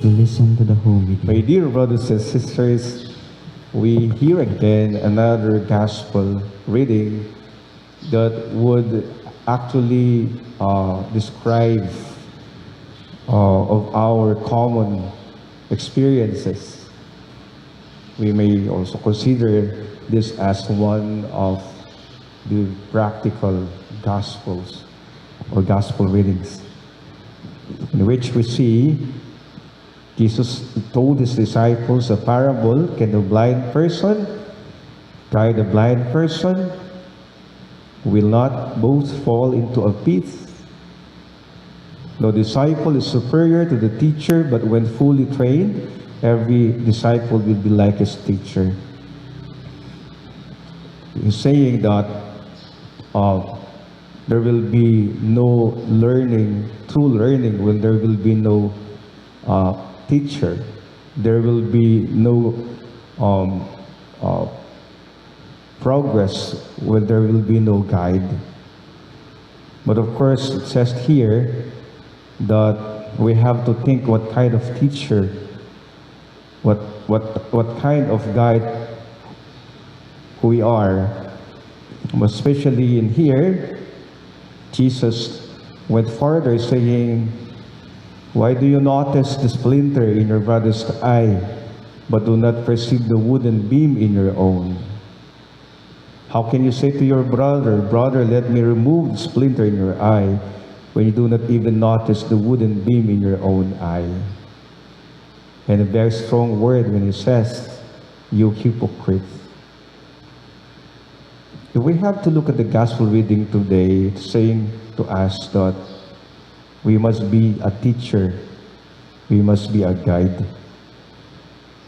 to listen to the Holy My Reading. dear brothers and sisters, we hear again another gospel reading that would actually describe of our common experiences. We may also consider this as one of the practical gospels or gospel readings, in which we see Jesus told his disciples a parable. Can the blind person guide the blind person? Will not both fall into a pit? No disciple is superior to the teacher, but when fully trained, every disciple will be like his teacher. He's saying that there will be no learning, true learning, when there will be no teacher. There will be no progress when there will be no guide. But of course, it says here that we have to think what kind of teacher, what kind of guide we are. Especially in here, Jesus went further, saying, why do you notice the splinter in your brother's eye, but do not perceive the wooden beam in your own? How can you say to your brother, brother, let me remove the splinter in your eye, when you do not even notice the wooden beam in your own eye? And a very strong word when he says, you hypocrite. If we have to look at the gospel reading today, it's saying to us that we must be a teacher, we must be a guide.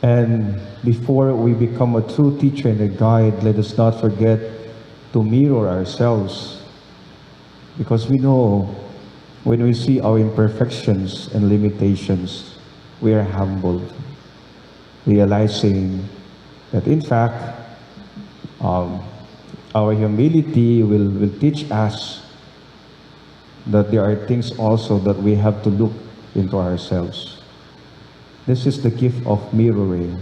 And before we become a true teacher and a guide, let us not forget to mirror ourselves. Because we know when we see our imperfections and limitations, we are humbled, realizing that in fact, our humility will teach us that there are things also that we have to look into ourselves. This is the gift of mirroring.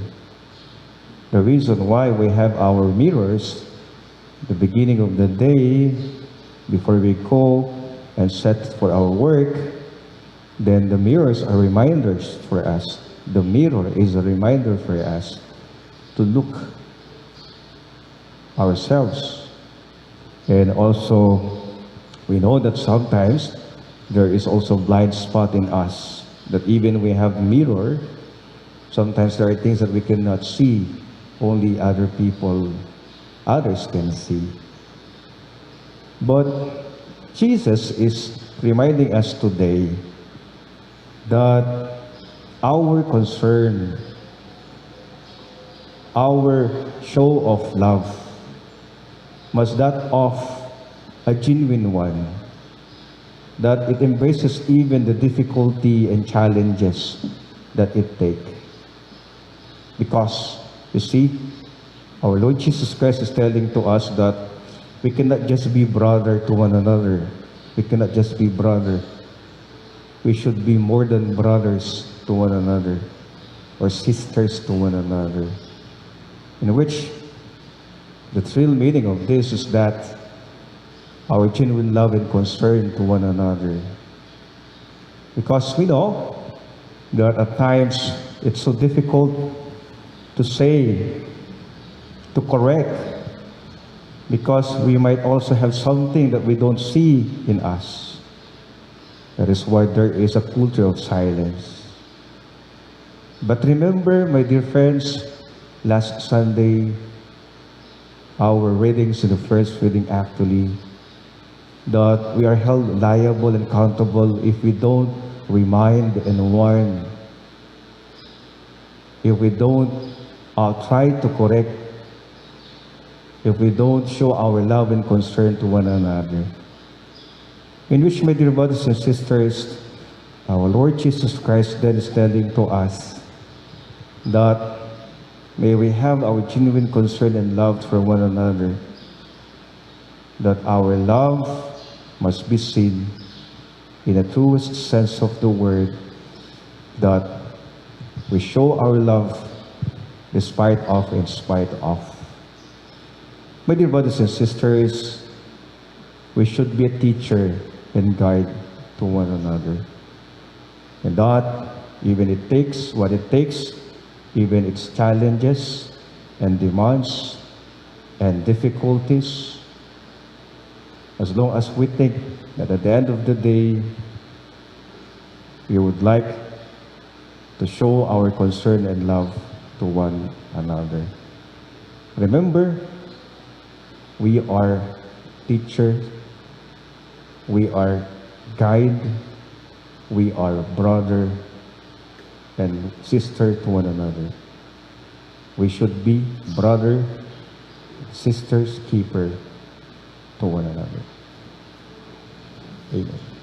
The reason why we have our mirrors, the beginning of the day, before we go and set for our work, then the mirrors are reminders for us. The mirror is a reminder for us to look ourselves. And also, we know that sometimes there is also blind spot in us, that even we have mirror, sometimes there are things that we cannot see, only others can see. But Jesus is reminding us today that our concern, our show of love, must that of a genuine one, that it embraces even the difficulty and challenges that it takes. Because, you see, our Lord Jesus Christ is telling to us that we cannot just be brother to one another. We cannot just be brother. We should be more than brothers to one another, or sisters to one another. In which the real meaning of this is that our genuine love and concern to one another. Because we know that at times it's so difficult to say, to correct, because we might also have something that we don't see in us. That is why there is a culture of silence. But remember, my dear friends, last Sunday, our readings in the first reading actually, that we are held liable and accountable if we don't remind and warn, if we don't try to correct, if we don't show our love and concern to one another. In which, my dear brothers and sisters, our Lord Jesus Christ then is telling to us that may we have our genuine concern and love for one another, that our love must be seen in the truest sense of the word, that We show our love despite of, in spite of. My dear brothers and sisters, we should be a teacher and guide to one another. And that, even it takes what it takes, even its challenges and demands and difficulties, as long as we think that at the end of the day, we would like to show our concern and love to one another. Remember, we are teachers, we are guide, we are brother and sister to one another. We should be brother, sisters, keeper to one another. Amen.